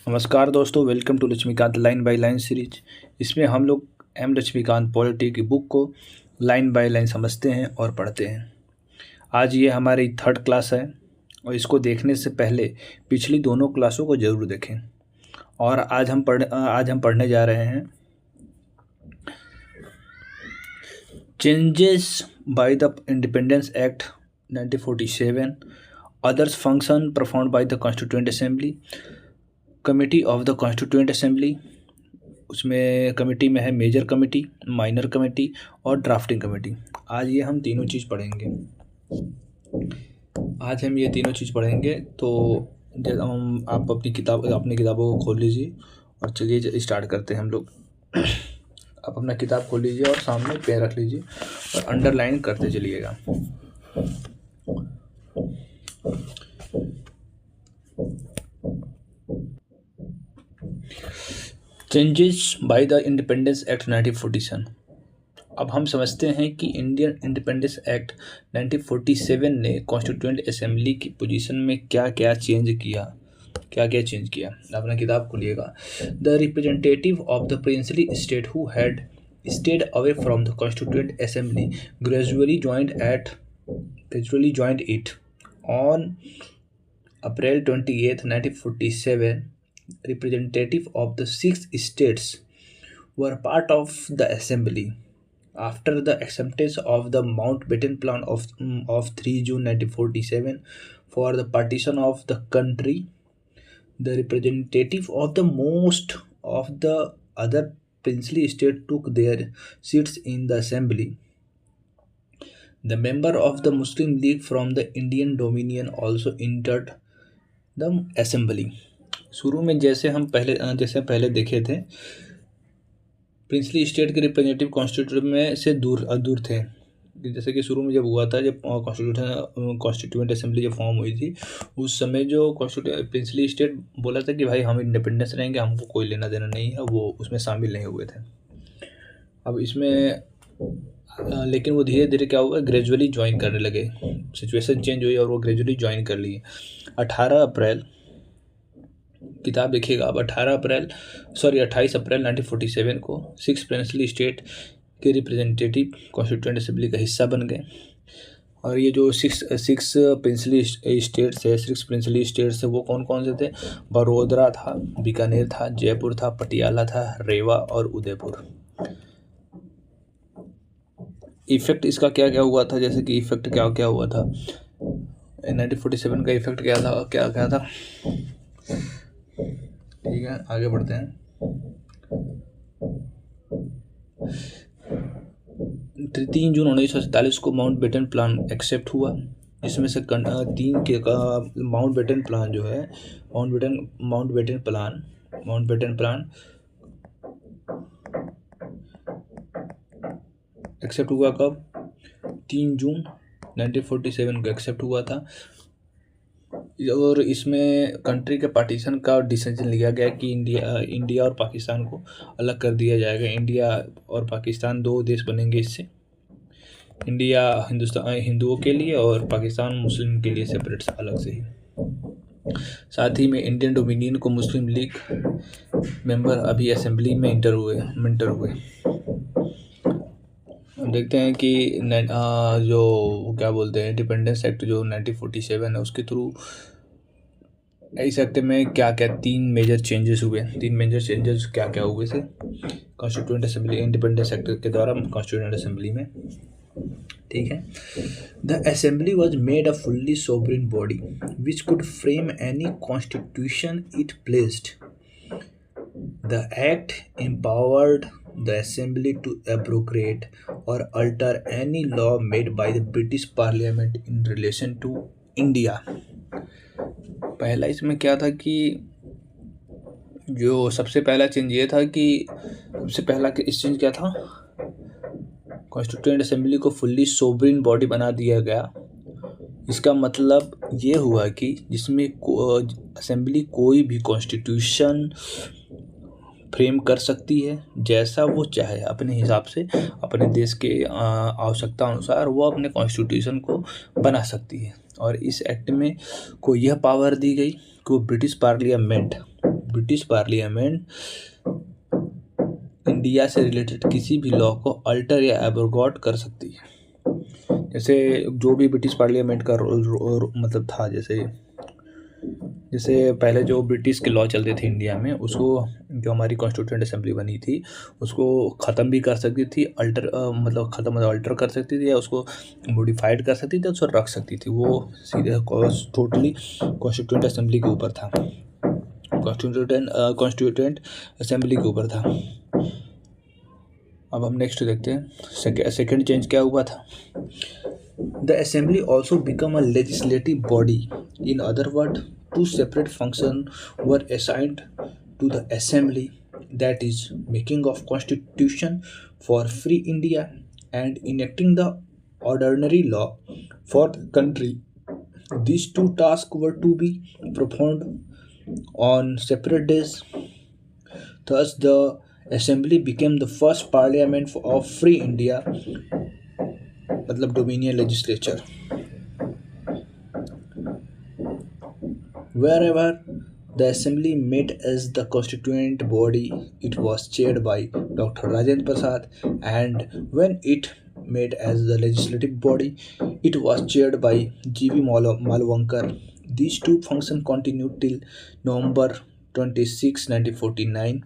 नमस्कार दोस्तों, welcome to Laxmikanth line by line series. इसमें हम लोग एम लक्ष्मीकांत पॉलिटी की बुक को लाइन बाय लाइन समझते हैं और पढ़ते हैं। आज ये हमारी थर्ड क्लास है और इसको देखने से पहले पिछली दोनों क्लासों को ज़रूर देखें। और आज हम पढ़ने जा रहे हैं changes by the independence act 1947, others function performed by the constituent assembly, committee of the constituent assembly. उसमें कमेटी में है मेजर कमेटी, माइनर कमेटी और ड्राफ्टिंग कमेटी। आज ये हम तीनों चीज़ पढ़ेंगे। तो आप अपनी किताबों को खोल लीजिए और चलिए स्टार्ट करते हैं हम लोग। आप अपना किताब खोल लीजिए और सामने पेन रख लीजिए और अंडरलाइन करते चलिएगा। Changes by the independence act 1947। अब हम समझते हैं कि इंडियन इंडिपेंडेंस एक्ट 1947 ने कॉन्स्टिट्यूएंट असेंबली की पोजीशन में क्या क्या चेंज किया। अपना किताब खोलिएगा। The representative of the princely state who had stayed away from the constituent assembly gradually joined it on April 28, 1947. Representative of the 6 states were part of the assembly. After the acceptance of the Mountbatten Plan of 3 June 1947 for the partition of the country, the representative of the most of the other princely states took their seats in the assembly. The member of the Muslim League from the Indian Dominion also entered the assembly. शुरू में जैसे पहले देखे थे, princely state के representative constitute में से दूर थे। जैसे कि शुरू में जब हुआ था, जब कॉन्स्टिट्यूएंट असेंबली जब फॉर्म हुई थी, उस समय जो प्रिंसली स्टेट बोला था कि भाई हम इंडिपेंडेंस रहेंगे, हमको कोई लेना देना नहीं है, वो उसमें शामिल नहीं हुए थे। अब इसमें लेकिन वो धीरे धीरे क्या हुआ, ग्रेजुअली ज्वाइन करने लगे। सिचुएशन चेंज हुई और वो ग्रेजुअली ज्वाइन कर लिए। 28 अप्रैल किताब देखिएगा अब 28 अप्रैल 1947 को 6 प्रिंसली स्टेट के रिप्रेजेंटेटिव कॉन्स्टिट्यूएंट असेंबली का हिस्सा बन गए। और ये जो सिक्स प्रिंसली स्टेट्स है वो कौन कौन से थे? बड़ौदा था, बीकानेर था, जयपुर था, पटियाला था, रेवा और उदयपुर। इफेक्ट इसका क्या क्या हुआ था? जैसे कि इफेक्ट क्या क्या हुआ था 1947 का इफेक्ट क्या था? ठीक है, आगे बढ़ते हैं। 3 जून 1947 को माउंटबेटन प्लान एक्सेप्ट हुआ, जिसमें से तीन के माउंटबेटन प्लान जो है, माउंटबेटन प्लान एक्सेप्ट हुआ कब? 3 जून 1947 को एक्सेप्ट हुआ था। और इसमें कंट्री के पार्टीशन का डिसीजन लिया गया कि इंडिया और पाकिस्तान को अलग कर दिया जाएगा। इंडिया और पाकिस्तान 2 देश बनेंगे इससे। इंडिया हिंदुओं के लिए और पाकिस्तान मुस्लिम के लिए सेपरेट अलग से ही। साथ ही में इंडियन डोमिनियन को मुस्लिम लीग मेंबर अभी असेंबली में इंटर हुए। देखते हैं कि जो क्या बोलते हैं, इंडिपेंडेंस एक्ट जो 1947 है, उसके थ्रू इस एक्ट में क्या क्या 3 मेजर चेंजेस हुए। 3 मेजर चेंजेस क्या क्या हुए थे कॉन्स्टिट्यूएंट असेंबली इंडिपेंडेंस एक्ट के द्वारा कॉन्स्टिट्यूएंट असेंबली में? ठीक है। The assembly was made a fully sovereign body which could frame any constitution it placed. The act empowered the assembly to abrogate or alter any law made by the British Parliament in relation to India. पहला इसमें क्या था कि जो सबसे पहला change ये था कि इस चेंज क्या था, कॉन्स्टिट्यूएंट असेंबली को फुल्ली सोवरेन बॉडी बना दिया गया। इसका मतलब ये हुआ कि जिसमें असेंबली कोई भी कॉन्स्टिट्यूशन फ्रेम कर सकती है, जैसा वो चाहे अपने हिसाब से, अपने देश के आवश्यकता अनुसार वो अपने कॉन्स्टिट्यूशन को बना सकती है। और इस एक्ट में को यह पावर दी गई कि वो British parliament British parliament India से रिलेटेड किसी भी लॉ को अल्टर या एब्रोगेट कर सकती है। जैसे जो भी ब्रिटिश पार्लियामेंट का रोल मतलब था, जैसे पहले जो ब्रिटिश के लॉ चलते थे इंडिया में, उसको जो हमारी कॉन्स्टिट्यूंट असेंबली बनी थी उसको ख़त्म भी कर सकती थी, अल्टर कर सकती थी, या उसको मॉडिफाइड कर सकती थी, उसको रख सकती थी। वो सीधे टोटली कॉन्स्टिट्यूंट असेंबली के ऊपर था, कॉन्स्टिट्यूंट असेंबली के ऊपर था। अब हम नेक्स्ट देखते हैं सेकेंड चेंज क्या हुआ था। The assembly also became a legislative body. In other words, two separate functions were assigned to the assembly, that is, making of constitution for free India and enacting the ordinary law for the country. These two tasks were to be performed on separate days. Thus, the assembly became the first parliament of free India, मतलब dominion legislature. Wherever the assembly met as the constituent body, it was chaired by Dr. Rajendra Prasad, and when it met as the legislative body, it was chaired by G.V. Malvankar. These two functions continued till November 26, 1949.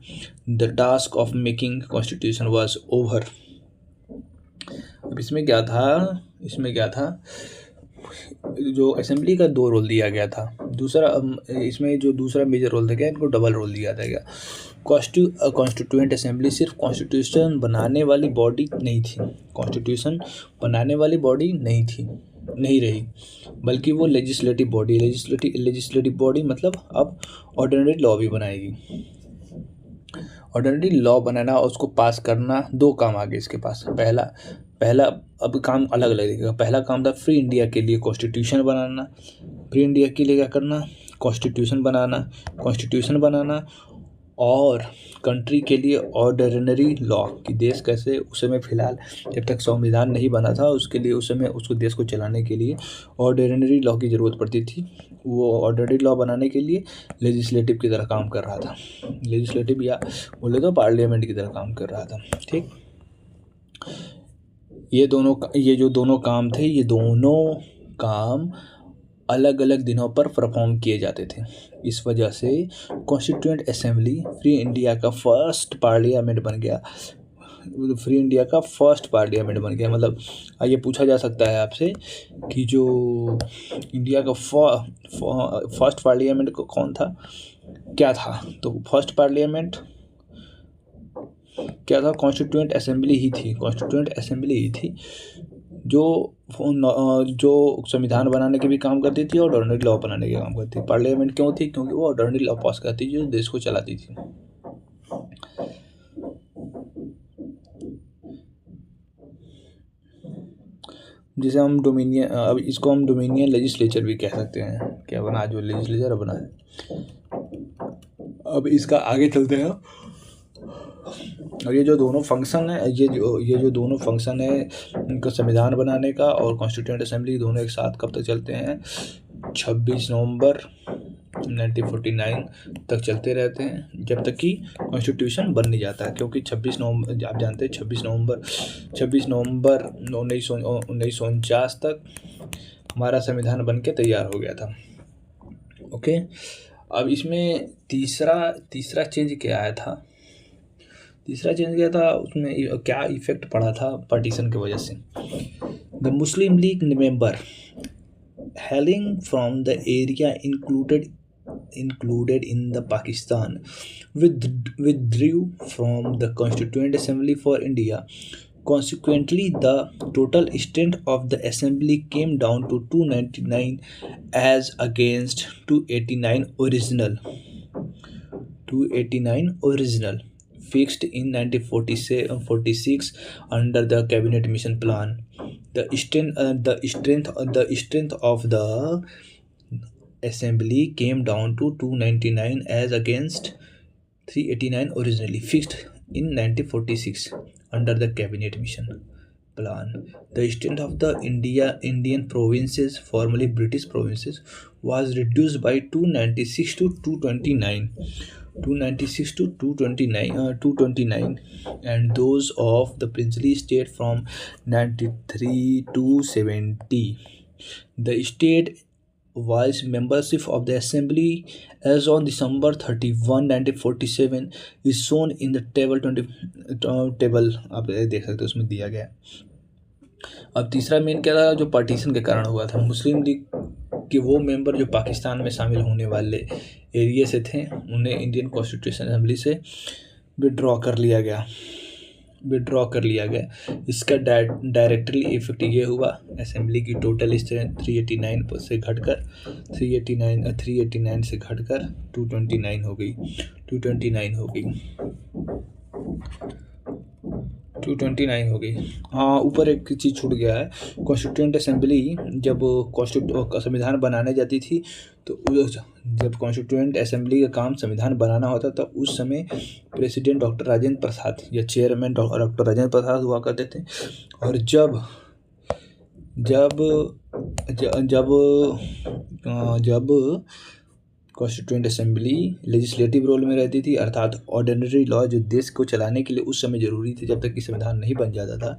The task of making constitution was over. अब इसमें क्या था, जो assembly का दो role दिया गया था। इसमें जो दूसरा मेजर रोल था क्या, इनको डबल रोल दिया था क्या। कॉन्स्टिट्यूएंट असेंबली सिर्फ कॉन्स्टिट्यूशन बनाने वाली बॉडी नहीं थी, नहीं रही, बल्कि वो लेजिस्लेटिव बॉडी मतलब अब ऑर्डिनरी लॉ भी बनाएगी। ऑर्डिनरी लॉ बनाना और उसको पास करना, दो काम आ गए इसके पास। पहला अब काम अलग अलग दिखेगा। पहला काम था फ्री इंडिया के लिए कॉन्स्टिट्यूशन बनाना, फ्री इंडिया के लिए क्या करना, कॉन्स्टिट्यूशन बनाना, और कंट्री के लिए ऑर्डिनरी लॉ कि देश कैसे, उस समय फ़िलहाल जब तक संविधान नहीं बना था उसके लिए, उस समय उसको देश को चलाने के लिए ऑर्डिनरी लॉ की ज़रूरत पड़ती थी। वो ऑर्डिनरी लॉ बनाने के लिए लेजिस्लेटिव की तरह काम कर रहा था, लेजिस्लेटिव या बोले तो पार्लियामेंट की तरह काम कर रहा था। ठीक, ये जो दोनों काम थे, ये दोनों काम अलग अलग दिनों पर परफॉर्म किए जाते थे। इस वजह से कॉन्स्टिट्यूएंट असेंबली फ्री इंडिया का फर्स्ट पार्लियामेंट बन गया। मतलब ये पूछा जा सकता है आपसे कि जो इंडिया का फर्स्ट पार्लियामेंट कौन था, क्या था। तो फर्स्ट पार्लियामेंट क्या था, कॉन्स्टिट्यूएंट असेंबली ही थी, जो संविधान बनाने के भी काम करती थी और ऑर्डिनरी लॉ बनाने के काम करती थी। पार्लियामेंट क्यों थी, क्योंकि वो ऑर्डिनरी लॉ पास करती थी जो देश को चलाती थी। जिसे हम डोमिनियन, अब इसको हम डोमिनियन लेजिस्लेचर भी कह सकते हैं। क्या बना, जो लेजिस्लेचर बना है। अब इसका आगे चलते हैं। और ये जो दोनों फंक्शन है, इनका संविधान बनाने का और कॉन्स्टिट्यूएंट असेंबली, दोनों एक साथ कब तक चलते हैं, 26 नवंबर 1949 तक चलते रहते हैं, जब तक कि कॉन्स्टिट्यूशन बन नहीं जाता है। क्योंकि 26 नवंबर आप जानते हैं, 26 नवंबर 1949 तक हमारा संविधान बन के तैयार हो गया था। ओके, अब इसमें तीसरा चेंज क्या आया था, उसमें क्या इफेक्ट पड़ा था पार्टीशन की वजह से। The Muslim league member hailing from the area included in the Pakistan withdrew from the Constituent Assembly for India. Consequently, the total strength of the assembly came down to 299 as against 289 original, fixed in 1946 under the Cabinet Mission Plan. The strength of the assembly came down to 299 as against 389 originally, fixed in 1946 under the Cabinet Mission Plan. The strength of the Indian provinces, formerly British provinces, was reduced by 296 to 229. 296 to 229, and those of the princely state from 93 to 70. The state vice membership of the assembly as on December 31, 1947 is shown in the table 20 table आप देख सकते हो उसमें दिया गया है। अब तीसरा मेन क्या था, जो पार्टीशन के कारण हुआ था, मुस्लिम लीग के वो मेंबर जो पाकिस्तान में शामिल होने वाले एरिया से थे उन्हें इंडियन कॉन्स्टिट्यूशन असेंबली से विड्रॉ कर लिया गया। इसका डायरेक्टली इफेक्ट ये हुआ, असेंबली की टोटल स्ट्रेंथ 389 से घटकर 389 से घटकर 229 हो गई 229 हो गई। हाँ, ऊपर एक चीज़ छूट गया है। कॉन्स्टिट्यूंट असेंबली जब संविधान बनाने जाती थी तो जब कॉन्स्टिट्यूंट असेंबली का काम संविधान बनाना होता था उस समय प्रेसिडेंट डॉक्टर राजेंद्र प्रसाद या चेयरमैन डॉक्टर राजेंद्र प्रसाद हुआ करते थे। और जब कॉन्स्टिट्यूंट असेंबली लेजिस्लेटिव रोल में रहती थी, अर्थात ऑर्डिनरी लॉ जो देश को चलाने के लिए उस समय ज़रूरी थे, जब तक कि संविधान नहीं बन जाता था,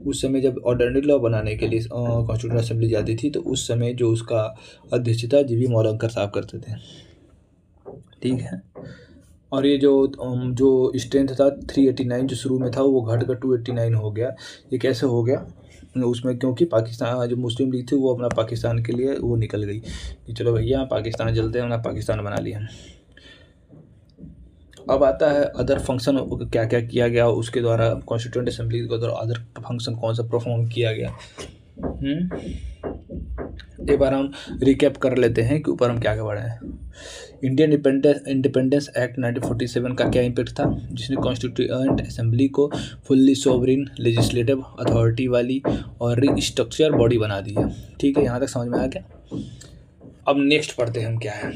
उस समय जब ऑर्डिनरी लॉ बनाने के लिए कॉन्स्टिट्यूंट असेंबली जाती थी तो उस समय जो उसका अध्यक्षता जीवी मौलंकर साहब करते थे। ठीक है। और ये जो स्ट्रेंथ था 389 जो शुरू में था वो घटकर 289 हो गया। ये कैसे हो गया उसमें, क्योंकि पाकिस्तान जो मुस्लिम लीग थी वो अपना पाकिस्तान के लिए वो निकल गई कि चलो भैया पाकिस्तान चलते हैं, अपना पाकिस्तान बना लिया। अब आता है अदर फंक्शन क्या क्या किया गया उसके द्वारा, कॉन्स्टिट्यूंट असेंबली के द्वारा अदर फंक्शन कौन सा परफॉर्म किया गया। एक बार हम रिकैप कर लेते हैं कि ऊपर हम क्या क्या पढ़े हैं। इंडियन इंडिपेंडेंस एक्ट 1947 का क्या इम्पैक्ट था, जिसने कॉन्स्टिट्यूएंट असेंबली को फुल्ली सोवरिन लेजिस्लेटिव अथॉरिटी वाली और रिस्ट्रक्चर बॉडी बना दी है। ठीक है, यहाँ तक समझ में आ गया। अब नेक्स्ट पढ़ते हैं हम क्या है,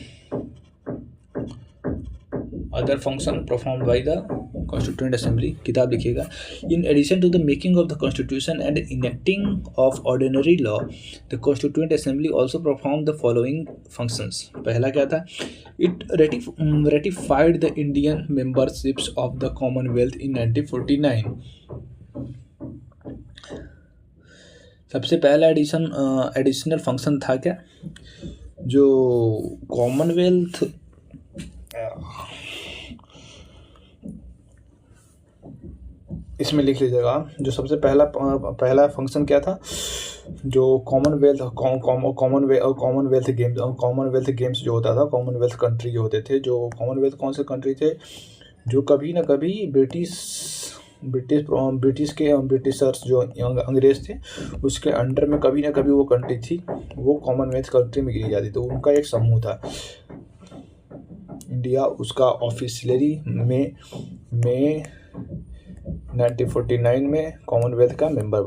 other function performed by the constituent assembly. किताब लिखिएगा। In addition to the making of the constitution and enacting of ordinary law, the constituent assembly also perform the following functions. पहला क्या था, it ratified the Indian memberships of the Commonwealth in 1949। सबसे पहला additional function था क्या, जो Commonwealth इसमें लिख लीजिएगा। जो सबसे पहला फंक्शन क्या था, जो कॉमनवेल्थ गेम्स जो होता था, कॉमनवेल्थ कंट्री जो होते थे, जो कॉमनवेल्थ कौन से कंट्री थे, जो कभी ना कभी ब्रिटिशर्स जो अंग्रेज थे उसके अंडर में कभी ना कभी वो कंट्री थी, वो कॉमनवेल्थ कंट्री में गिनी जाती, तो उनका एक समूह था। इंडिया उसका ऑफिशियली में 1949 में कॉमनवेल्थ का मेंबर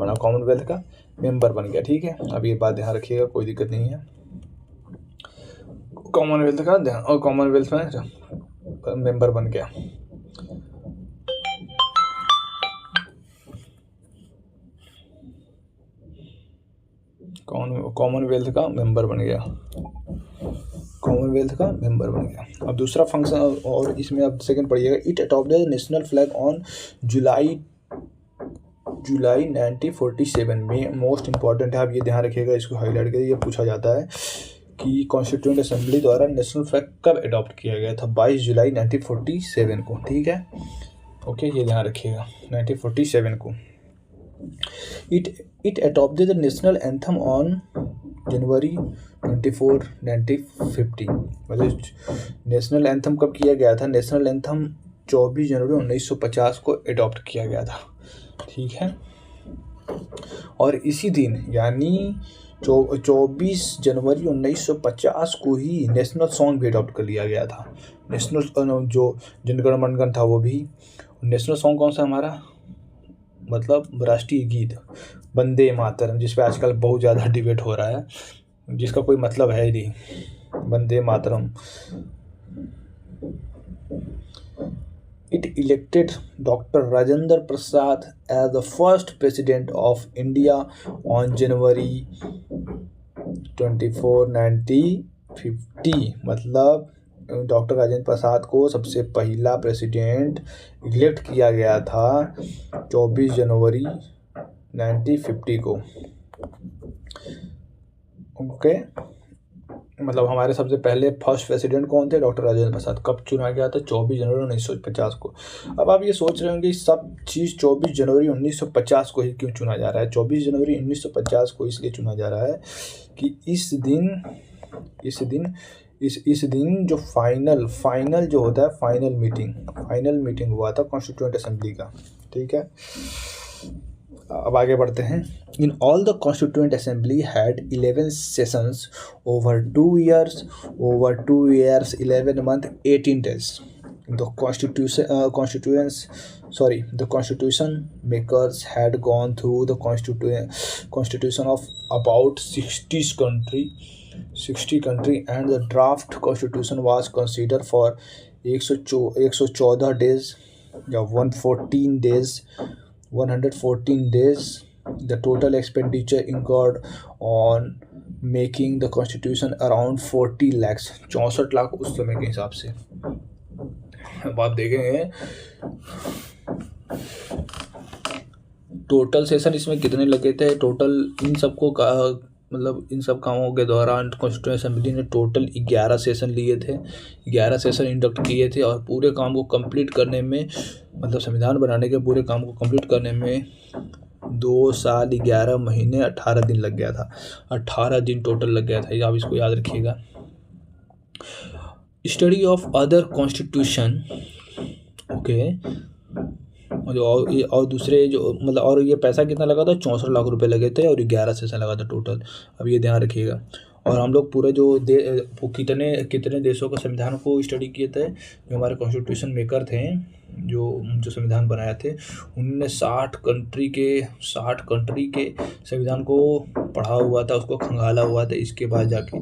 बन गया। ठीक है, अब ये बात ध्यान रखिएगा, कोई दिक्कत नहीं है। कॉमनवेल्थ में मेंबर बन गया। कॉमनवेल्थ का मेंबर बन गया। अब दूसरा फंक्शन, और इसमें अब सेकंड पढ़िएगा। It adopted national flag on July 1947 में। मोस्ट इंपॉर्टेंट है, आप ये ध्यान रखिएगा, इसको हाईलाइट करिए, ये पूछा जाता है कि कॉन्स्टिट्यूएंट असेंबली द्वारा नेशनल फ्लैग कब अडॉप्ट किया गया था, 22 जुलाई 1947 को। ठीक है, ओके, ये ध्यान रखिएगा, 1947 को। It adopted the national anthem on January 24, 1950। मतलब नेशनल एंथम कब किया गया था, नेशनल एंथम 24 जनवरी 1950 को अडॉप्ट किया गया था। ठीक है, और इसी दिन यानी 24 जनवरी 1950 को ही नेशनल सॉन्ग भी अडॉप्ट कर लिया गया था। नेशनल जो जनगण मनगण था वो भी। नेशनल सॉन्ग कौन सा हमारा, मतलब राष्ट्रीय गीत वंदे मातरम, जिस पे आजकल बहुत ज़्यादा डिबेट हो रहा है, जिसका कोई मतलब है ही नहीं, Vande Mataram. It elected Dr. Rajendra Prasad as the first president of India on January 24, 1950। मतलब डॉक्टर राजेंद्र प्रसाद को सबसे पहला प्रेसिडेंट इलेक्ट किया गया था 24 जनवरी 1950 को। ओके, मतलब हमारे सबसे पहले फर्स्ट प्रेसिडेंट कौन थे? डॉक्टर राजेंद्र प्रसाद। कब चुना गया था? 24 जनवरी 1950 को। अब आप ये सोच रहे होंगे सब चीज़ 24 जनवरी 1950 को ही क्यों चुना जा रहा है? 24 जनवरी 1950 को इसलिए चुना जा रहा है कि इस दिन जो फाइनल जो होता है, फाइनल मीटिंग हुआ था कॉन्स्टिट्यूएंट असेंबली का। ठीक है, अब आगे बढ़ते हैं। In all the constituent assembly had 11 sessions over 2 years, 11 months, 18 days. The constitution makers had gone through the constitution of about 60 country and the draft constitution was considered for 114 days या 114 days. The total expenditure incurred on making the constitution around 40 lakhs, 64 lakh उस समय के हिसाब से। अब आप देखेंगे total session इसमें कितने लगे थे। टोटल इन सबको मतलब इन सब कामों के दौरान कॉन्स्टिट्यूएंट असेंबली ने टोटल 11 सेशन लिए थे, 11 सेशन इंडक्ट किए थे और पूरे काम को कंप्लीट करने में, मतलब संविधान बनाने के पूरे काम को कंप्लीट करने में 2 साल 11 महीने 18 दिन लग गया था। 18 दिन टोटल लग गया था, ये आप इसको याद रखिएगा। Study of other constitution, okay, और दूसरे जो मतलब, और ये पैसा कितना लगा था? 64 लाख रुपए लगे थे और 11 सेशन लगा था टोटल। अब ये ध्यान रखिएगा। और हम लोग पूरे जो कितने देशों का संविधान को स्टडी किए थे, जो हमारे कॉन्स्टिट्यूशन मेकर थे, जो संविधान बनाए थे, उन्होंने 60 कंट्री के संविधान को पढ़ा हुआ था, उसको खंगाला हुआ था, इसके बाद जाके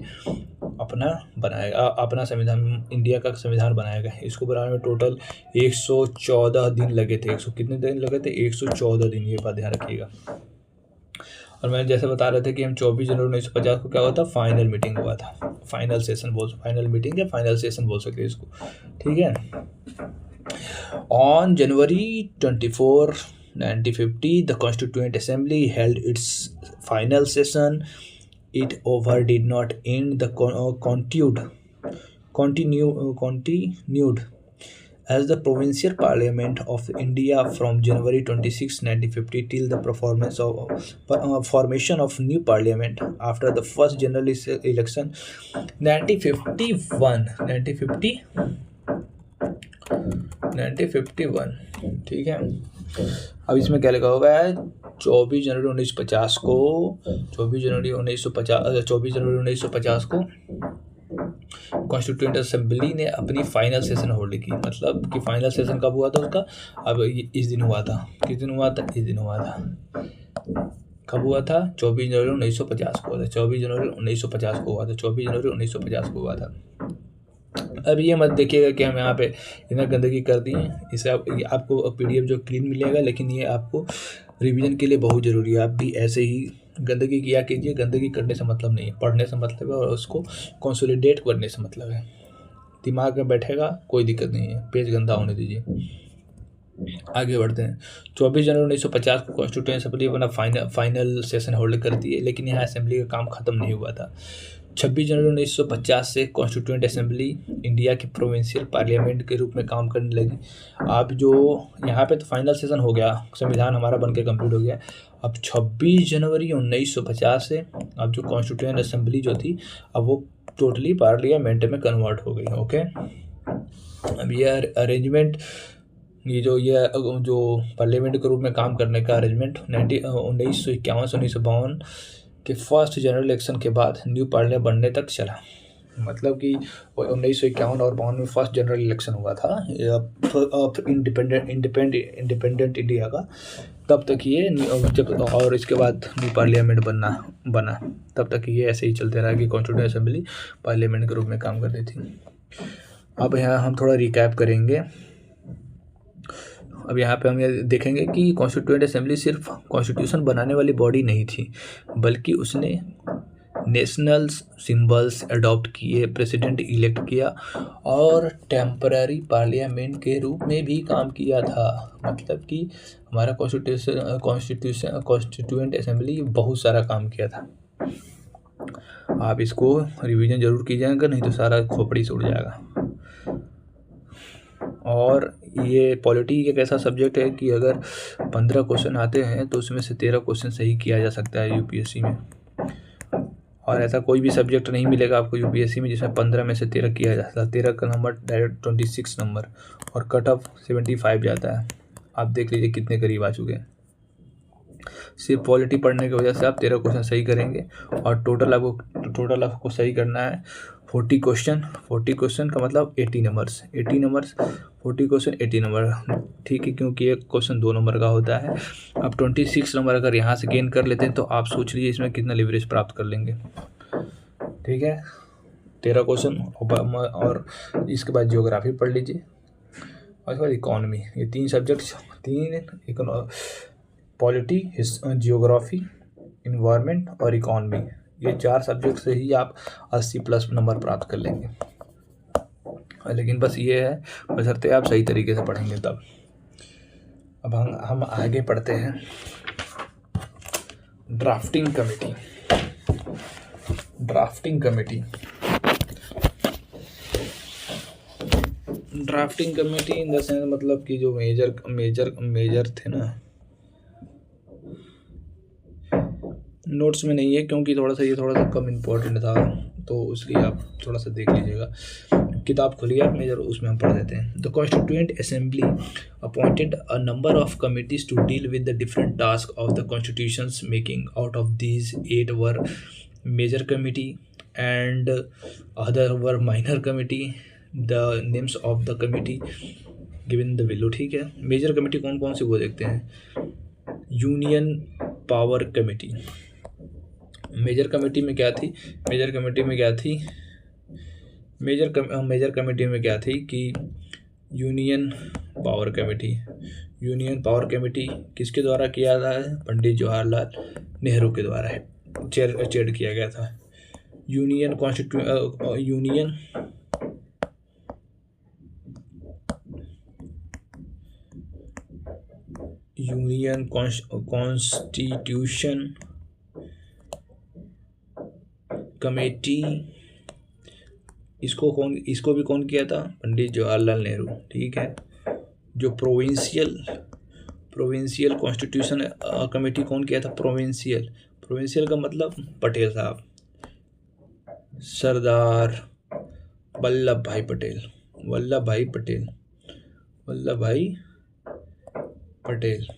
अपना संविधान, इंडिया का संविधान बनाया गया। इसको बनाने में टोटल 114 दिन लगे थे। कितने दिन लगे थे? 114 दिन, ये बात ध्यान रखिएगा। और मैंने जैसे बता रहे थे कि हम 24 जनवरी 1950 को क्या हुआ था? फाइनल मीटिंग हुआ था। फाइनल मीटिंग या फाइनल सेशन बोल सकते हैं इसको। ठीक है। On January 24, 1950 the constituent assembly held it's final session. It did not end the continued as the provincial parliament of India from January 26, 1950 till the formation of new parliament after the first general election 1951. ठीक है। अब इसमें क्या लिखा हुआ है? 24 जनवरी 1950 को constituent assembly ने अपनी फाइनल सेशन होल्ड की। मतलब कि फाइनल सेशन कब हुआ था उसका? अब इस दिन हुआ था। किस दिन हुआ था? इस दिन हुआ था। कब हुआ था? 24 जनवरी 1950 को हुआ था। 24 जनवरी 1950 को हुआ था। अब ये मत देखिएगा कि हम यहाँ पे इतना गंदगी कर दिए। इसे आपको PDF जो क्लीन मिलेगा, लेकिन ये आपको रिवीजन के लिए बहुत ज़रूरी है। आप भी ऐसे ही गंदगी किया कीजिए। गंदगी करने से मतलब नहीं है, पढ़ने से मतलब है और उसको कंसोलिडेट करने से मतलब है। दिमाग में बैठेगा, कोई दिक्कत नहीं है, पेज गंदा होने दीजिए। आगे बढ़ते हैं। 24 जनवरी 1950 को कॉन्स्टिट्यूएंट असेंबली अपना फाइनल सेशन होल्ड करती है, लेकिन यहाँ असेंबली का काम ख़त्म नहीं हुआ था। 26 जनवरी 1950 से कॉन्स्टिट्यूएंट असेंबली इंडिया की प्रोविंशियल पार्लियामेंट के रूप में काम करने लगी। अब जो यहाँ पे तो फाइनल सेशन हो गया, संविधान हमारा बनके कंप्लीट हो गया। अब 26 जनवरी 1950 से अब जो कॉन्स्टिट्यूएंट असेंबली जो थी, अब वो टोटली पार्लियामेंट में कन्वर्ट हो गई। ओके, अब ये अरेंजमेंट, ये जो पार्लियामेंट के रूप में काम करने का अरेंजमेंट 1951 से 1952 के फर्स्ट जनरल इलेक्शन के बाद न्यू पार्लियामेंट बनने तक चला। मतलब कि 1951 और 52 में फर्स्ट जनरल इलेक्शन हुआ था इंडिपेंडेंट इंडिया का। तब तक ये जब, और इसके बाद न्यू पार्लियामेंट बना, तब तक ये ऐसे ही चलते रहा कि कॉन्स्टिट्यूएंट असेंबली पार्लियामेंट के रूप में काम करती थी। अब यहाँ हम थोड़ा रिकैप करेंगे। अब यहाँ पे हम ये देखेंगे कि कॉन्स्टिट्यूएंट असेंबली सिर्फ कॉन्स्टिट्यूशन बनाने वाली बॉडी नहीं थी, बल्कि उसने नेशनल सिंबल्स अडॉप्ट किए, प्रेसिडेंट इलेक्ट किया और टेम्पररी पार्लियामेंट के रूप में भी काम किया था। मतलब कि हमारा कॉन्स्टिट्यूएंट असेंबली बहुत सारा काम किया था। आप इसको रिवीजन जरूर कीजिएगा, नहीं तो सारा खोपड़ी से उड़ जाएगा। और ये पॉलिटी एक ऐसा सब्जेक्ट है कि अगर 15 क्वेश्चन आते हैं तो उसमें से 13 क्वेश्चन सही किया जा सकता है यूपीएससी में। और ऐसा कोई भी सब्जेक्ट नहीं मिलेगा आपको यूपीएससी में जिसमें 15 में से 13 किया जा सकता है। 13 का नंबर डायरेक्ट 26 नंबर, और कट ऑफ 75 जाता है। आप देख लीजिए कितने करीब आ चुके हैं। सिर्फ पॉलिटी पढ़ने की वजह से आप 13 क्वेश्चन सही करेंगे, और टोटल आपको सही करना है 40 क्वेश्चन। 40 क्वेश्चन का मतलब 80 नंबर्स, 40 क्वेश्चन 80 नंबर, ठीक है, क्योंकि एक क्वेश्चन 2 नंबर का होता है। अब 26 नंबर अगर यहाँ से गेन कर लेते हैं तो आप सोच लीजिए इसमें कितना लिवरेज प्राप्त कर लेंगे। ठीक है, 13 क्वेश्चन, और इसके बाद ज्योग्राफी पढ़ लीजिए, और इसके बाद इकॉनमी। ये 3 सब्जेक्ट, पॉलिटी, जियोग्राफी, इन्वायरमेंट और इकॉनमी, ये 4 सब्जेक्ट से ही आप 80+ नंबर प्राप्त कर लेंगे। लेकिन बस ये है, बशर्ते आप सही तरीके से पढ़ेंगे तब। अब हम आगे पढ़ते हैं। Drafting committee in the sense, मतलब कि जो मेजर थे ना, नोट्स में नहीं है क्योंकि थोड़ा सा कम इम्पोर्टेंट था, तो इसलिए आप थोड़ा सा देख लीजिएगा। किताब खोलिए आप मेजर, उसमें हम पढ़ देते हैं। The constituent assembly appointed a number of committees to deal with the different task of the constitutions making. Out of these 8 were major committee and other were minor committee. The names of the committee given the below. ठीक है, major committee कौन कौन सी वो देखते हैं। Union power committee, major committee में क्या थी कि यूनियन पावर कमेटी किसके द्वारा किया था, पंडित जवाहरलाल नेहरू के द्वारा है चेयर किया गया था। यूनियन कॉन्स्टिट्यूशन कमेटी, इसको भी कौन किया था, पंडित जवाहरलाल नेहरू। ठीक है, जो प्रोविंशियल कॉन्स्टिट्यूशन कमेटी कौन किया था, प्रोविंशियल का मतलब पटेल साहब, सरदार वल्लभ भाई पटेल।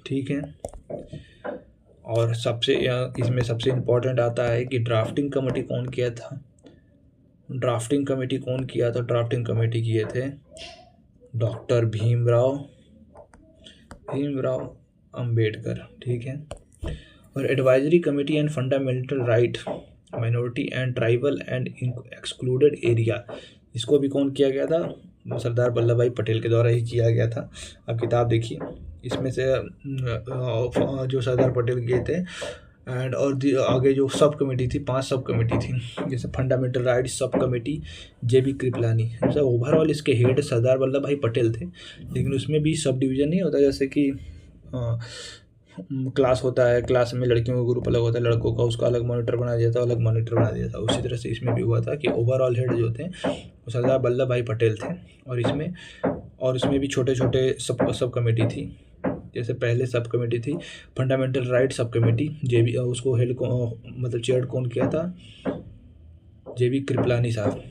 ठीक है, और इसमें सबसे इम्पोर्टेंट आता है कि ड्राफ्टिंग कमेटी कौन किया था। ड्राफ्टिंग कमेटी किए थे डॉक्टर भीमराव अंबेडकर। ठीक है, और advisory committee and fundamental right, minority and tribal and excluded area, इसको भी कौन किया गया था, सरदार वल्लभ भाई पटेल के द्वारा ही किया गया था। अब किताब देखिए, इसमें से जो सरदार पटेल किए थे एंड और आगे जो सब कमेटी थी, 5 सब कमेटी थी, जैसे fundamental rights sub committee JB Kripalani. जैसे ओवरऑल इसके हेड सरदार वल्लभ भाई पटेल थे, लेकिन उसमें भी सब डिवीज़न नहीं होता, जैसे कि क्लास होता है, क्लास में लड़कियों का ग्रुप अलग होता है, लड़कों का उसका अलग मॉनिटर बना दिया था, उसी तरह से इसमें भी हुआ था कि ओवरऑल हेड जो थे वो सरदार वल्लभ भाई पटेल थे। और इसमें भी छोटे छोटे सब कमेटी थी। जैसे पहले सब कमेटी थी fundamental right sub committee, JB, उसको हेड मतलब चेयर कौन किया था, JB कृपलानी साहब।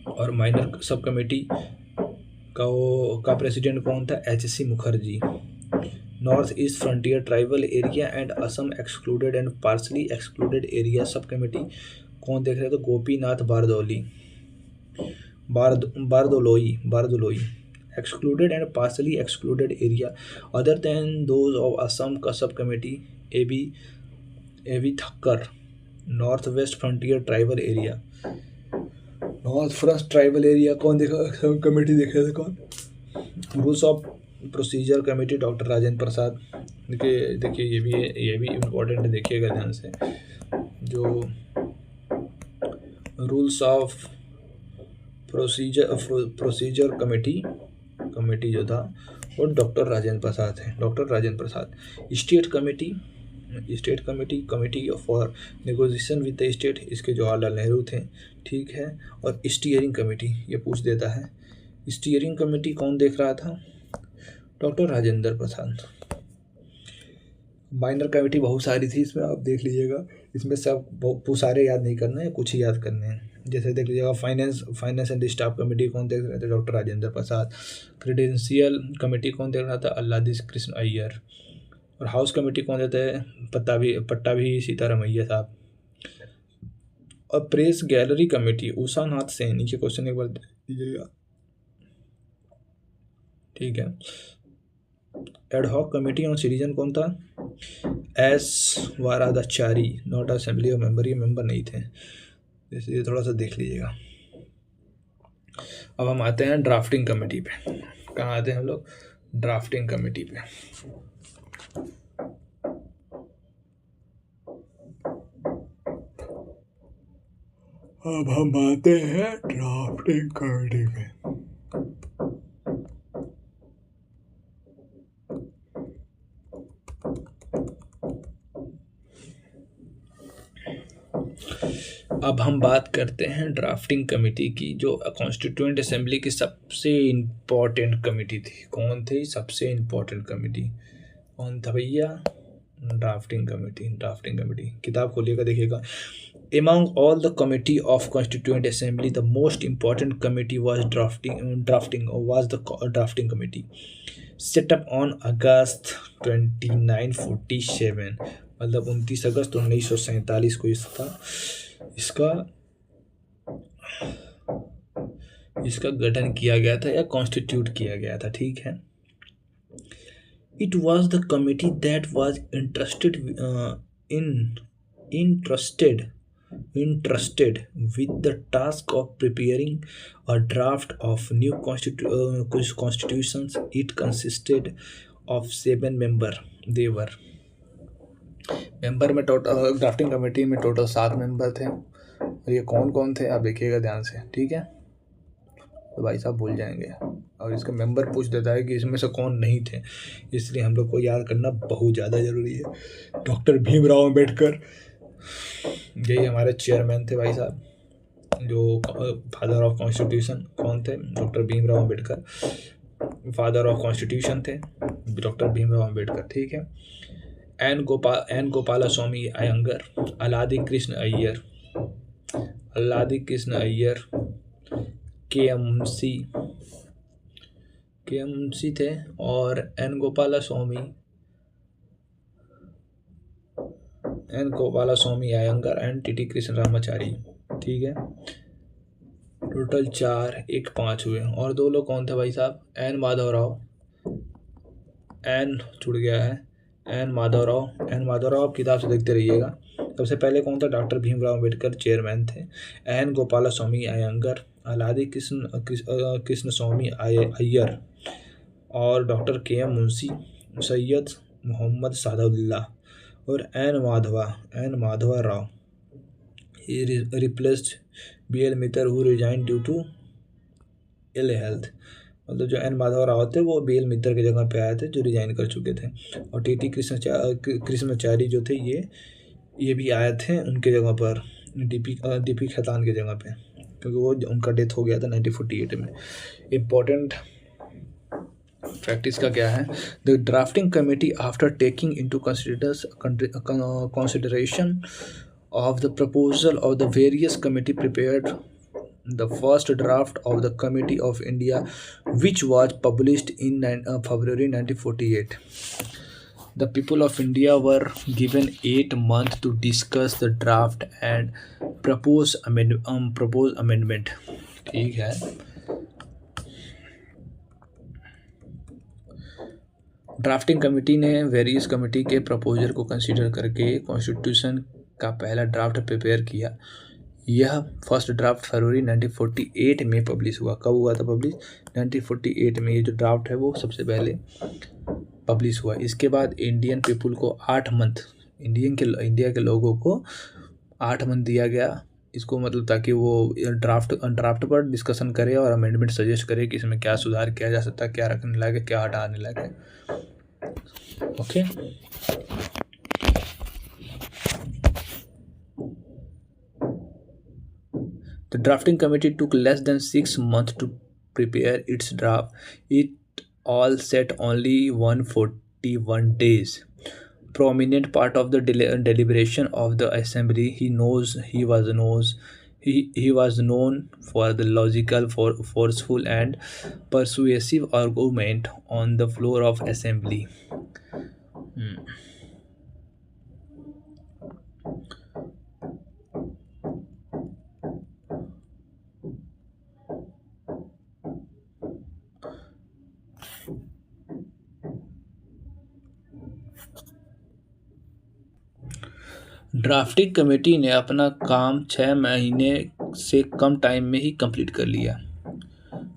और माइनर सब कमेटी का प्रेसिडेंट कौन था, HC Mukherjee. North east frontier tribal area and Assam excluded and partially excluded area sub committee कौन देख रहे थे, Gopinath Bardoloi. Excluded and partially excluded area other than those of Assam का sub committee AB Thakkar. North west frontier tribal area, north first tribal area कौन देखा, committee देख रहे थे कौन, rules of procedure committee doctor Rajendra Prasad. देखिए ये भी इम्पोर्टेंट है, देखिएगा ध्यान से। जो rules of procedure committee committee जो था वो डॉक्टर राजेंद्र प्रसाद है। Doctor Rajendra Prasad. State committee committee for negotiation with the state, इसके जवाहरलाल नेहरू थे। ठीक है। और स्टीयरिंग कमेटी ये पूछ देता है, स्टीयरिंग कमेटी कौन देख रहा था? डॉक्टर राजेंद्र प्रसाद। माइनर कमेटी बहुत सारी थी, इसमें आप देख लीजिएगा, इसमें सब बहुत सारे याद नहीं करने हैं, कुछ ही याद करने हैं। जैसे देख लीजिएगा, फाइनेंस एंड स्टाफ कमेटी कौन देख रहे थे? डॉक्टर राजेंद्र प्रसाद। क्रेडेंशियल कमेटी कौन देख रहा था? अल्लादी कृष्ण अय्यर। और हाउस कमेटी कौन देते हैं? पट्टाभी सीतारमैया साहब। और प्रेस गैलरी कमेटी उषा नाथ सेन। नीचे क्वेश्चन एक बार दीजिएगा। ठीक है। एडहॉक कमेटी ऑन सिटीजन कौन था? S Varadachari, not assembly of member, ये मेंबर नहीं थे, इसलिए थोड़ा सा देख लीजिएगा। अब हम आते हैं ड्राफ्टिंग कमेटी पे। कहाँ आते हैं हम लोग? ड्राफ्टिंग कमेटी पे। अब हम आते हैं ड्राफ्टिंग कमेटी पे। अब हम बात करते हैं ड्राफ्टिंग कमेटी की, जो कॉन्स्टिट्यूएंट असेंबली की सबसे इम्पोर्टेंट कमेटी थी। कौन थी सबसे इम्पोर्टेंट कमेटी? कौन था भैया? Drafting committee. ड्राफ्टिंग कमेटी किताब खोलिएगा, देखिएगा। Among all the committee of Constituent Assembly, the most important committee was drafting committee, set up on August 2947, मतलब 29 अगस्त 1947 को इसका गठन किया गया था या कॉन्स्टिट्यूट किया गया था। ठीक है। It was the committee that was entrusted with the task of preparing a draft of new constitutions. It consisted of 7 members. They were member में टोटल, ड्राफ्टिंग कमेटी में टोटल 7 मेंबर थे। और ये कौन कौन थे आप देखिएगा ध्यान से। ठीक है, तो भाई साहब भूल जाएंगे। और इसका मेंबर पूछ देता है कि इसमें से कौन नहीं थे, इसलिए हम लोग को याद करना बहुत ज़्यादा ज़रूरी है। डॉक्टर भीमराव अम्बेडकर, यही हमारे चेयरमैन थे भाई साहब, जो फादर ऑफ कॉन्स्टिट्यूशन। कौन थे? Doctor Bhimrao Ambedkar. Father of constitution थे डॉक्टर भीमराव अम्बेडकर। ठीक है। N Gopalaswami Ayyangar, Alladi Krishna Iyer, K M C थे, और N Gopalaswami Ayyangar and T Krishna Ramachari. ठीक है। टोटल 4, 1, 5 हुए। और 2 लोग कौन थे भाई साहब? एन माधवराव आप किताब से देखते रहिएगा। सबसे पहले कौन था? डॉक्टर भीमराव अम्बेडकर चेयरमैन थे। N Gopalaswami Ayyangar, Alladi Krishnaswami Iyer, और doctor K M Munshi, Saiyid Mohammad Saadullah, और N Madhava Rao. He replaced B.L. Mitter who resigned due to ill health। मतलब जो एन माधव राव थे वो B.L. मित्तर की जगह पे आए थे, जो रिजाइन कर चुके थे। और टी कृष्णचारी जो थे ये भी आए थे उनके जगह पर, डी.पी. खेतान की जगह पे, क्योंकि वो उनका डेथ हो गया था 1948 में। इम्पोर्टेंट प्रैक्टिस का क्या है? The drafting committee after taking into consideration of the proposal of the various committee prepared the first draft of the Committee of India, which was published in February 1948. The people of India were given 8 months to discuss the draft and propose amendment. ठीक है। Drafting committee ने various committee के proposal को consider करके constitution का पहला draft prepare किया। यह फर्स्ट ड्राफ्ट फरवरी 1948 में पब्लिश हुआ। कब हुआ था पब्लिश? 1948 में। ये जो ड्राफ्ट है वो सबसे पहले पब्लिश हुआ। इसके बाद इंडियन पीपुल को 8 मंथ, इंडिया के लोगों को 8 मंथ दिया गया इसको मतलब ताकि वो ड्राफ्ट ड्राफ्ट पर डिस्कशन करे और अमेंडमेंट सजेस्ट करे कि इसमें क्या सुधार किया जा सकता है, क्या रखने लायक है, क्या हटाने लायक है। Okay. The drafting committee took less than 6 months to prepare its draft. It all set only 141 days. Prominent part of the deliberation of the assembly. He was known for the logical, forceful, and persuasive argument on the floor of assembly. Drafting committee ने अपना काम 6 महीने से कम time में ही complete कर लिया।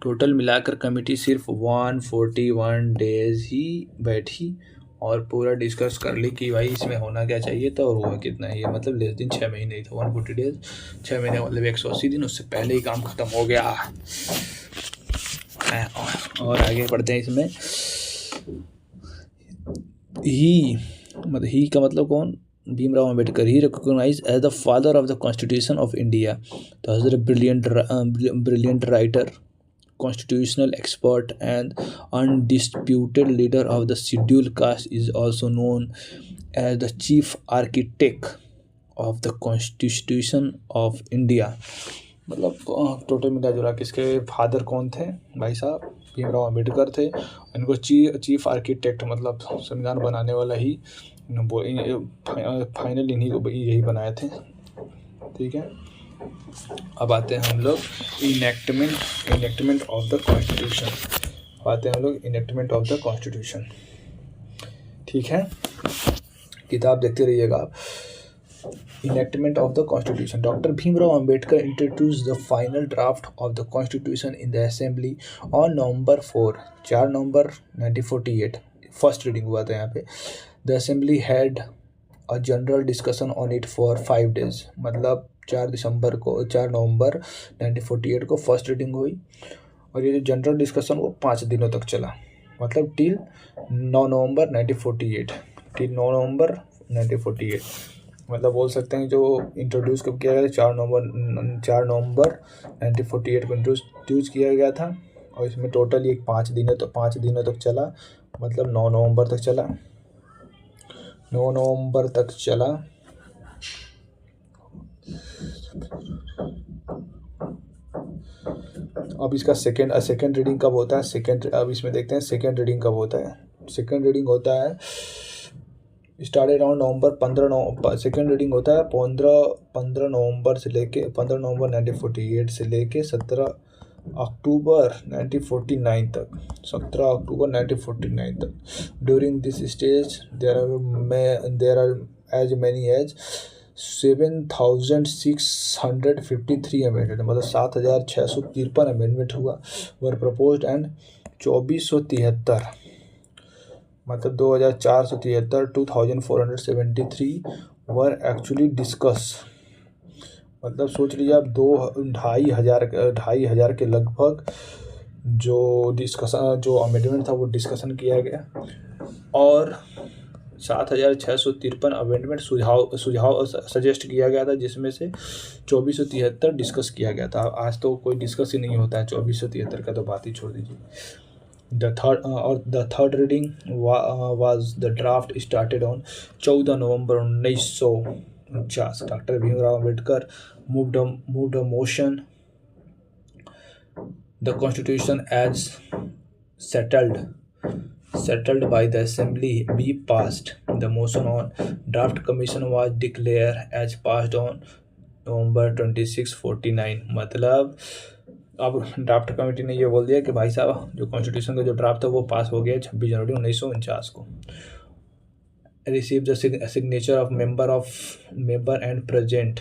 Total मिलाकर committee सिर्फ 141 डेज ही बैठी और पूरा डिस्कस कर ली कि भाई इसमें होना क्या चाहिए था और हुआ कितना है। ये मतलब लेस दिन 6 महीने ही था। 140 डेज, 6 महीने मतलब 180 दिन, उससे पहले ही काम खत्म हो गया। और आगे बढ़ते हैं इसमें। ही का मतलब कौन? Bhimrao Ambedkar. He recognize as the father of the constitution of India. तो has a brilliant writer, constitutional expert, and undisputed leader of the scheduled caste, is also known as the chief architect of the constitution of India। मतलब total मिला जुला के इसके father कौन थे भाई साहब? भीमराव अम्बेडकर थे। इनको चीफ आर्किटेक्ट मतलब संविधान बनाने वाला ही फाइनल इन्हीं को यही बनाए थे। ठीक है। अब आते हैं हम लोग enactment of the constitution. Enactment of the constitution. ठीक है, किताब देखते रहिएगा आप। Enactment of the constitution. Doctor Bhimrao Ambedkar introduce the final draft of the constitution in the assembly on November 4 November 1948। First reading हुआ था यहाँ पे। The assembly had a general discussion on it for 5 days। मतलब 4 नवंबर 1948 को फर्स्ट रीडिंग हुई और ये जो जनरल डिस्कशन वो 5 दिनों तक चला। मतलब टिल 9 नवंबर 1948। मतलब बोल सकते हैं जो इंट्रोड्यूस कब किया गया था? 4 नवंबर 1948 को इंट्रोड्यूस किया गया था और इसमें टोटल ये 5 दिनों तक चला। मतलब 9 नवंबर तक चला। अब इसका सेकेंड रीडिंग कब होता है? अब इसमें देखते हैं सेकेंड रीडिंग कब होता है। सेकेंड रीडिंग होता है स्टार्टेड ऑन सेकेंड रीडिंग होता है 15 नवंबर 1948 से लेके 17 अक्टूबर 1949 तक। During this stage there are as many as 7,653 amendment, मतलब 7,653 अमेंडमेंट हुआ। वर प्रपोज्ड एंड 2473 मतलब 2,473 2,473 वर एक्चुअली डिस्कस। मतलब सोच लीजिए आप 2,500 के लगभग जो अमेंडमेंट था वो डिस्कशन किया गया और 7,653 अमेंडमेंट सुझाव सजेस्ट किया गया था, जिसमें से 2473 डिस्कस किया गया था। आज तो कोई डिस्कस ही नहीं होता है, 2473 का तो बात ही छोड़ दीजिए। The third reading was the draft started on 14 November 1949। Doctor Bhimrao Ambedkar moved a motion the constitution as settled by the assembly be passed. The motion on draft commission was declared as passed on November 26, 49। मतलब अब draft committee ने ये बोल दिया कि भाई साहब जो कॉन्स्टिट्यूशन का जो ड्राफ्ट था वो पास हो गया 26 जनवरी 1949 को। Receive the signature of member and present.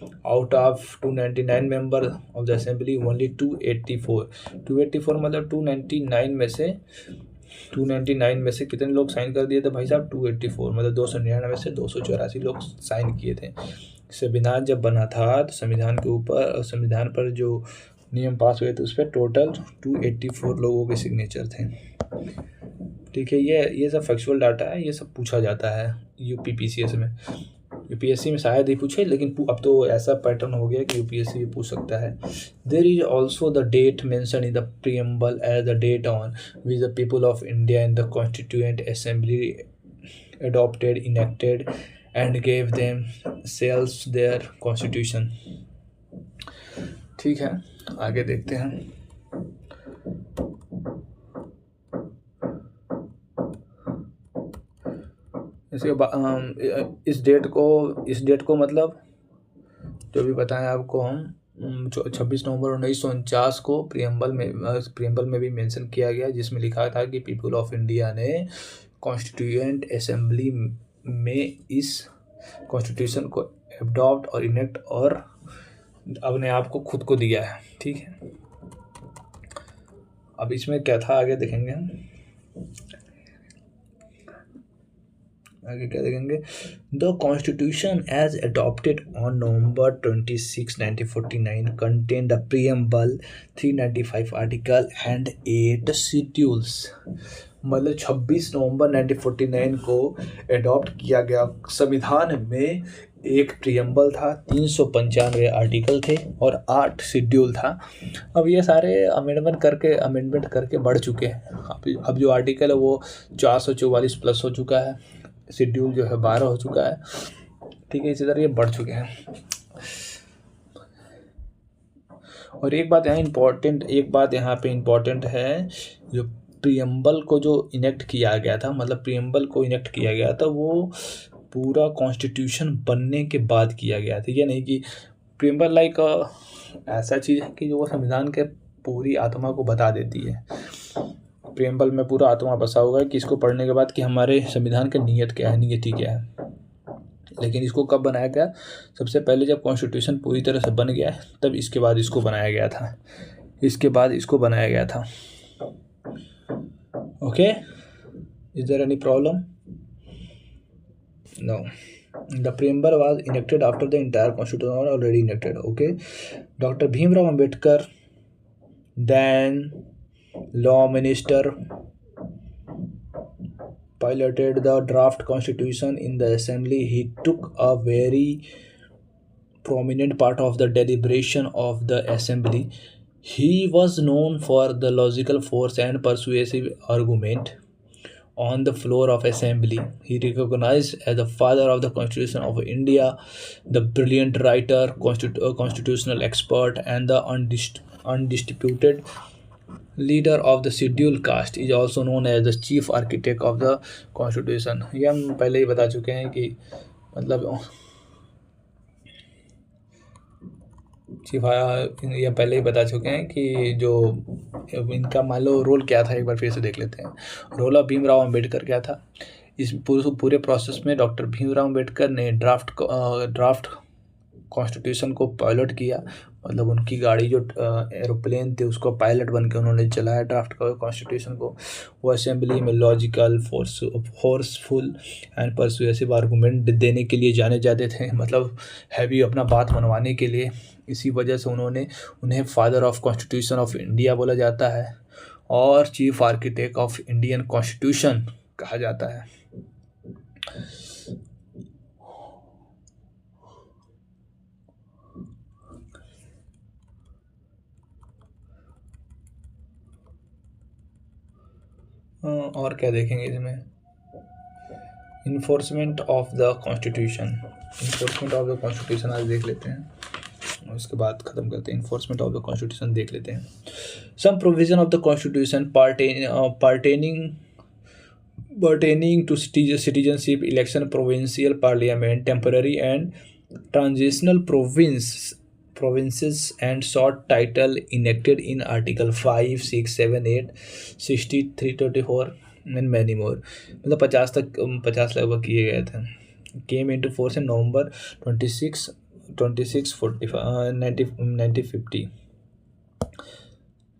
Out of 299 member of the assembly only 284 मतलब 299 में से कितने लोग साइन कर दिए थे भाई साहब? 284 मतलब 299 में से 284 लोग साइन किए थे। संविधान जब बना था तो संविधान पर जो नियम पास हुए थे उस पर टोटल 284 लोगों के सिग्नेचर थे। ठीक है, ये सब फैक्चुअल डाटा है, ये सब पूछा जाता है यूपीपीसीएस में। यूपीएससी में शायद ही पूछे, लेकिन अब तो ऐसा पैटर्न हो गया कि यूपीएससी भी पूछ सकता है। There is also the date mention in the preamble as the date on which the people of India in the constituent assembly adopted, enacted, and gave themselves their constitution। ठीक है, आगे देखते हैं। इसके बाद इस डेट को मतलब जो भी बताएं आपको हम 26 नवंबर 1949 को प्रियम्बल में भी मेंशन किया गया, जिसमें लिखा था कि पीपल ऑफ इंडिया ने कॉन्स्टिट्यूएंट असेंबली में इस कॉन्स्टिट्यूशन को एडॉप्ट और इनेक्ट और अपने आप को खुद को दिया है। ठीक है, अब इसमें क्या था आगे देखेंगे हम। आगे क्या देखेंगे, the constitution as adopted on November 26, 1949 contain the preamble 395 article and 8 schedules. मतलब 26 नवंबर 1949 को अडॉप्ट किया गया संविधान में एक प्रीएम्बल था, 395 आर्टिकल थे और 8 शेड्यूल था। अब ये सारे अमेंडमेंट करके बढ़ चुके हैं। अब जो आर्टिकल है वो 444 प्लस हो चुका है, शेड्यूल जो है 12 हो चुका है। ठीक है, इसी तरह ये बढ़ चुके हैं। और एक बात यहाँ पे इम्पोर्टेंट है, जो प्रीएम्बल को जो इनेक्ट किया गया था, मतलब प्रीएम्बल को इनेक्ट किया गया था वो पूरा कॉन्स्टिट्यूशन बनने के बाद किया गया था। ये नहीं कि प्रीएम्बल ऐसा चीज़ है कि जो वो संविधान के पूरी आत्मा को बता देती है। प्रीएम्बल में पूरा आत्मा बसा हुआ है कि इसको पढ़ने के बाद कि हमारे संविधान की नीयति क्या है। लेकिन इसको कब बनाया गया, सबसे पहले जब कॉन्स्टिट्यूशन पूरी तरह से बन गया तब इसके बाद इसको बनाया गया था। Okay, is there any problem? No, the preamble was enacted after the entire constitution was already enacted. Okay, doctor Bhimrao Ambedkar, then law minister, piloted the draft constitution in the assembly. He took a very prominent part of the deliberation of the assembly. He was known for the logical force and persuasive argument on the floor of assembly. He recognized as the father of the Constitution of India, the brilliant writer, constitutional expert, and the undisputed leader of the scheduled caste, is also known as the chief architect of the constitution। ये हम पहले ही बता चुके हैं कि मतलब ये पहले ही बता चुके हैं कि जो इनका मान लो रोल क्या था, एक बार फिर से देख लेते हैं। रोल ऑफ भीमराव अंबेडकर क्या था इस पूरे प्रोसेस में? डॉक्टर भीमराव अंबेडकर ने ड्राफ्ट कॉन्स्टिट्यूशन को पायलट किया, मतलब उनकी गाड़ी जो एरोप्लेन थे उसको पायलट बन के उन्होंने चलाया ड्राफ्ट कॉन्स्टिट्यूशन को। वो असेंबली में logical, forceful and persuasive argument देने के लिए जाने जाते थे, मतलब हैवी अपना बात मनवाने के लिए। इसी वजह से उन्हें father of constitution of India बोला जाता है और chief architect of Indian constitution कहा जाता है। और क्या देखेंगे इसमें? इन्फोर्समेंट ऑफ द कॉन्स्टिट्यूशन आज देख लेते हैं और इसके बाद ख़त्म करते हैं। इन्फोर्समेंट ऑफ द कॉन्स्टिट्यूशन देख लेते हैं। Some provision of the constitution pertaining to citizenship, election, provincial parliament, temporary and transitional provinces and short title enacted in Article 5, 6, 7, 8, 60, 324 and many more। मतलब 50 लगभग किए गए थे। Came into force in November 26 1950।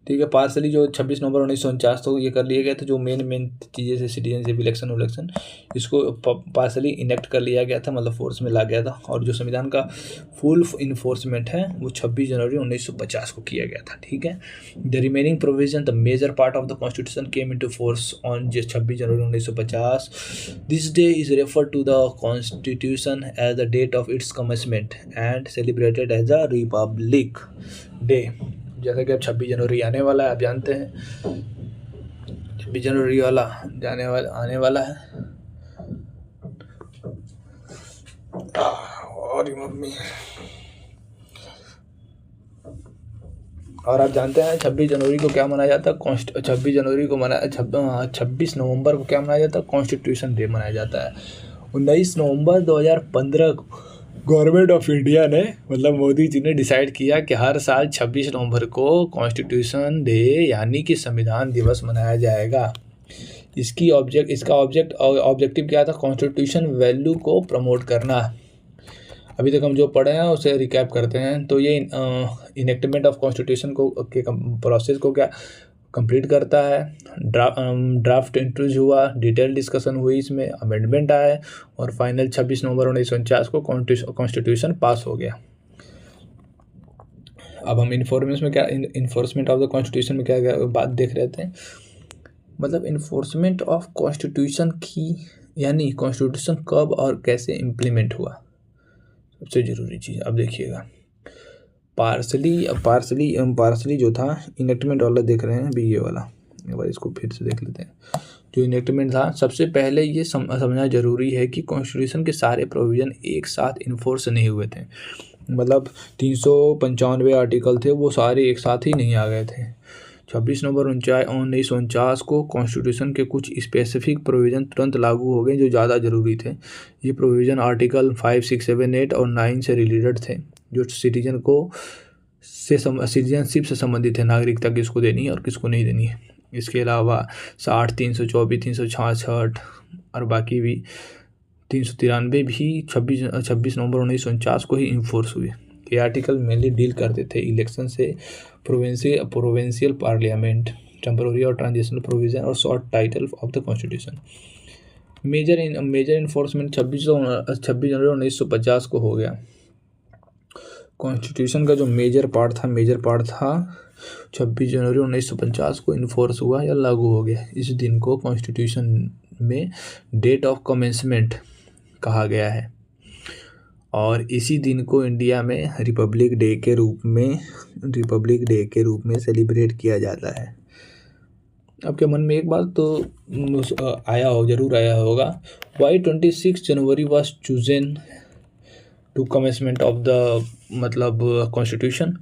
ठीक है। पार्सली जो 26 नवंबर 1949 तो ये कर लिए गए थे, जो मेन चीज़ें से सिटीजनशिप इलेक्शन इसको पार्सली इनेक्ट कर लिया गया था, मतलब फोर्स में ला गया था। और जो संविधान का फुल इन्फोर्समेंट है वो 26 जनवरी 1950 को किया गया था। ठीक है। The remaining provision the major part of the constitution came into force on 26 January 1950। This day is refer to the constitution as the date of its commencement and celebrated as a republic day. जैसा कि अब 26 जनवरी आने वाला है, आप जानते हैं 26 जनवरी वाला आने वाला है। और मम्मी, और आप जानते हैं 26 जनवरी को क्या मनाया जाता है? 26 नवंबर को क्या मनाया जाता है? कॉन्स्टिट्यूशन डे मनाया जाता है। 19 नवंबर 2015 को गवर्नमेंट ऑफ इंडिया ने, मतलब मोदी जी ने डिसाइड किया कि हर साल 26 नवंबर को कॉन्स्टिट्यूशन डे यानी कि संविधान दिवस मनाया जाएगा। इसका ऑब्जेक्टिव क्या था? कॉन्स्टिट्यूशन वैल्यू को प्रमोट करना। अभी तक हम जो पढ़े हैं उसे रिकैप करते हैं। तो ये इनेक्टमेंट ऑफ कॉन्स्टिट्यूशन को के प्रोसेस को क्या कंप्लीट करता है। ड्राफ्ट इंट्रोड्यूस हुआ, डिटेल डिस्कशन हुई, इसमें अमेंडमेंट आए और फाइनल 26 नवंबर 1949 को कॉन्स्टिट्यूशन पास हो गया। अब हम इन्फोर्समेंट ऑफ द कॉन्स्टिट्यूशन में क्या बात देख रहे थे, मतलब इन्फोर्समेंट ऑफ कॉन्स्टिट्यूशन की, यानी कॉन्स्टिट्यूशन कब और कैसे इम्प्लीमेंट हुआ, सबसे ज़रूरी चीज़। अब देखिएगा पार्सली जो था इनेक्टमेंट वाला देख रहे हैं अभी, ये वाला एक बार इसको फिर से देख लेते हैं। जो इनेक्टमेंट था, सबसे पहले ये समझना जरूरी है कि कॉन्स्टिट्यूशन के सारे प्रोविज़न एक साथ इन्फोर्स नहीं हुए थे। मतलब 395 आर्टिकल थे, वो सारे एक साथ ही नहीं आ गए थे। 26 नवंबर 1949 को कॉन्स्टिट्यूशन के कुछ स्पेसिफिक प्रोविज़न तुरंत लागू हो गए जो ज़्यादा ज़रूरी थे। ये प्रोविज़न आर्टिकल 5, 6, 7, 8 और 9 से रिलेटेड थे, जो सिटीजनशिप से संबंधित है, नागरिकता किसको देनी है और किसको नहीं देनी है। इसके अलावा 60, 324, 366 और बाकी भी 393 भी 26 नवंबर 1949 को ही इन्फोर्स हुए। ये आर्टिकल मेनली डील करते थे इलेक्शन से, प्रोविंशियल पार्लियामेंट, टेम्पररी और ट्रांजिशनल प्रोविज़न और short title of the constitution. Major enforcement 26 जनवरी 1950 को हो गया। कॉन्स्टिट्यूशन का जो मेजर पार्ट था 26 जनवरी 1950 को इन्फोर्स हुआ या लागू हो गया। इस दिन को कॉन्स्टिट्यूशन में डेट ऑफ कमेंसमेंट कहा गया है और इसी दिन को इंडिया में रिपब्लिक डे के रूप में सेलिब्रेट किया जाता है। आपके मन में एक बात तो जरूर आया होगा, why 26 January was chosen to commencement of the constitution.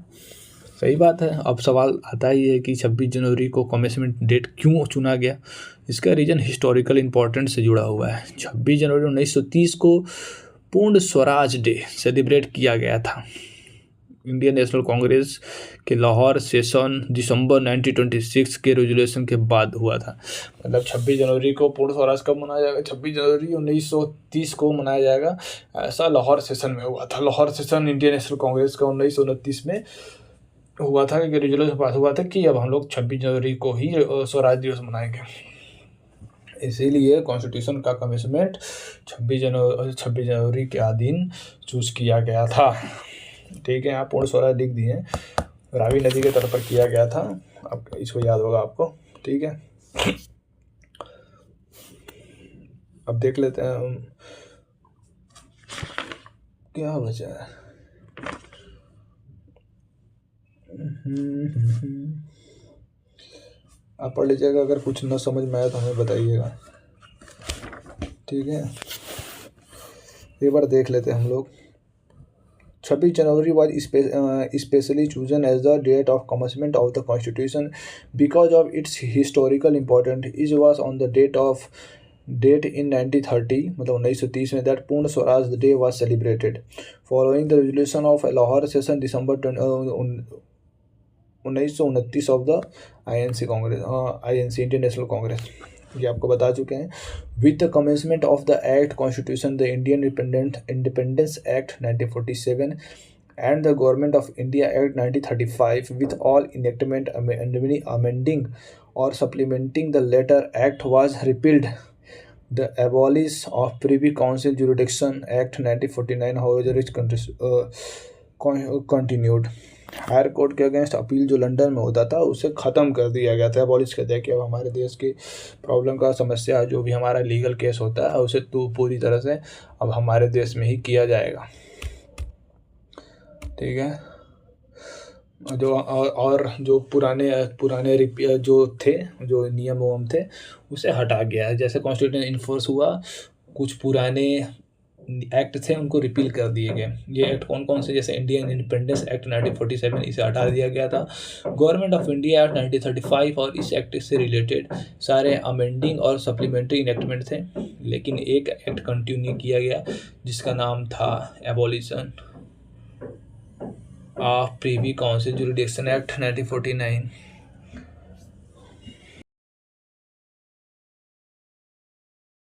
सही बात है। अब सवाल आता ही है कि 26 जनवरी को कमेंसमेंट डेट क्यों चुना गया। इसका रीज़न हिस्टोरिकल इम्पोर्टेंस से जुड़ा हुआ है। 26 जनवरी 1930 को पूर्ण स्वराज डे सेलिब्रेट किया गया था। इंडियन नेशनल कांग्रेस के लाहौर सेशन दिसंबर 1926 के रेजोल्यूशन के बाद हुआ था। मतलब 26 जनवरी को पूर्ण स्वराज कब मनाया जाएगा? 26 जनवरी 1930 को मनाया जाएगा, ऐसा लाहौर सेशन में हुआ था। Lahore session Indian national Congress का 1929 में हुआ था कि रेजोल्यूशन पास हुआ था कि अब हम लोग 26 जनवरी को ही स्वराज दिवस मनाएंगे। इसीलिए कॉन्स्टिट्यूशन का कमेंसमेंट 26 जनवरी के दिन चूज किया गया था। ठीक है, यहाँ पूर्ण स्वराज लिख दिए, रावी नदी के तट पर किया गया था। अब इसको याद होगा आपको। ठीक है, अब देख लेते हैं क्या बचा है। आप पढ़ लीजिएगा, अगर कुछ न समझ में आया तो हमें बताइएगा। ठीक है, एक बार देख लेते हैं हम लोग। 26 जनवरी was especially chosen as the date of commencement of the Constitution because of its historical importance. It was on the date in 1930, मतलब 1930 में that पूर्ण Swaraj day was celebrated. Following the resolution of Lahore session December 1929 of the INC Indian National Congress, ये आपको बता चुके हैं। With the commencement of the act constitution the Indian independence act 1947 and the Government of India Act 1935 with all enactment amending or supplementing the latter act was repealed. The abolish of Privy Council Jurisdiction Act 1949, however, is continued. Higher court के against appeal जो London में होता था उसे ख़त्म कर दिया गया था, अबॉलिश कर दिया कि अब हमारे देश की प्रॉब्लम का समस्या जो भी हमारा लीगल केस होता है उसे तो पूरी तरह से अब हमारे देश में ही किया जाएगा। ठीक है। जो और जो पुराने पुराने जो थे, जो नियम वम थे उसे हटा गया है। जैसे कॉन्स्टिट्यूशन इन्फोर्स हुआ, कुछ पुराने एक्ट थे उनको रिपील कर दिए गए। ये एक्ट कौन कौन से, जैसे इंडियन इंडिपेंडेंस एक्ट 1947 इसे हटा दिया गया था। गवर्नमेंट ऑफ इंडिया एक्ट 1935 और इस एक्ट से रिलेटेड सारे अमेंडिंग और सप्लीमेंट्री इनेक्टमेंट थे, लेकिन एक एक्ट कंटिन्यू किया गया जिसका नाम था abolition of privy council jurisdiction act 1949।